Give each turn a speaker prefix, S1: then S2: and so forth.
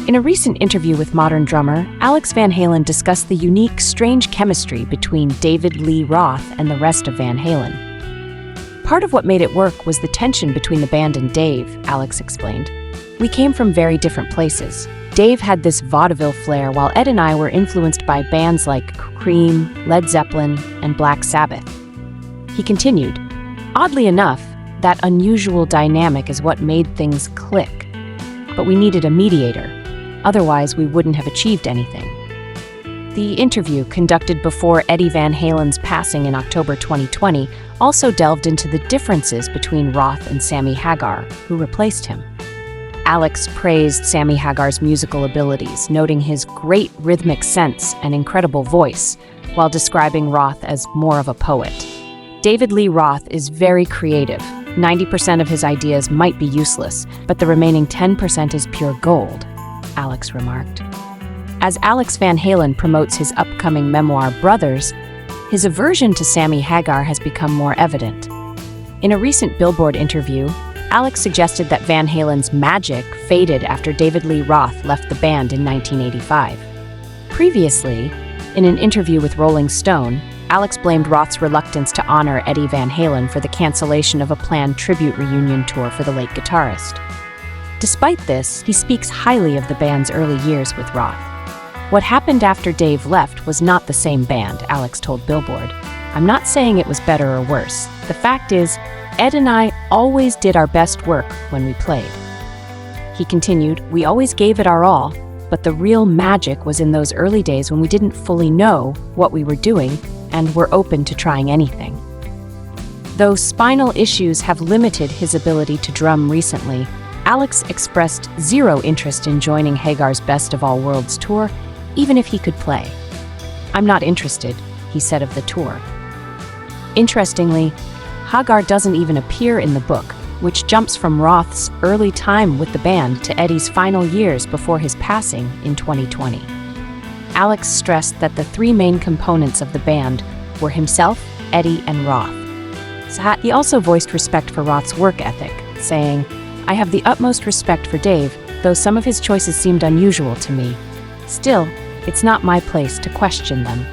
S1: In a recent interview with Modern drummer, Alex Van Halen discussed the unique, strange chemistry between David Lee Roth and the rest of Van Halen. Part of what made it work was the tension between the band and Dave, Alex explained. We came from very different places. Dave had this vaudeville flair, while Ed and I were influenced by bands like Cream, Led Zeppelin, and Black Sabbath. He continued, oddly enough, that unusual dynamic is what made things click. But we needed a mediator. Otherwise, we wouldn't have achieved anything. The interview, conducted before Eddie Van Halen's passing in October 2020, also delved into the differences between Roth and Sammy Hagar, who replaced him. Alex praised Sammy Hagar's musical abilities, noting his great rhythmic sense and incredible voice, while describing Roth as more of a poet. David Lee Roth is very creative. 90% of his ideas might be useless, but the remaining 10% is pure gold, Alex remarked. As Alex Van Halen promotes his upcoming memoir, Brothers, his aversion to Sammy Hagar has become more evident. In a recent Billboard interview, Alex suggested that Van Halen's magic faded after David Lee Roth left the band in 1985. Previously, in an interview with Rolling Stone, Alex blamed Roth's reluctance to honor Eddie Van Halen for the cancellation of a planned tribute reunion tour for the late guitarist. Despite this, he speaks highly of the band's early years with Roth. What happened after Dave left was not the same band, Alex told Billboard. I'm not saying it was better or worse. The fact is, Ed and I always did our best work when we played. He continued, we always gave it our all, but the real magic was in those early days when we didn't fully know what we were doing and were open to trying anything. Though spinal issues have limited his ability to drum recently, Alex expressed zero interest in joining Hagar's Best of All Worlds tour, even if he could play. I'm not interested, he said of the tour. Interestingly, Hagar doesn't even appear in the book, which jumps from Roth's early time with the band to Eddie's final years before his passing in 2020. Alex stressed that the three main components of the band were himself, Eddie, and Roth. He also voiced respect for Roth's work ethic, saying, I have the utmost respect for Dave, though some of his choices seemed unusual to me. Still, it's not my place to question them.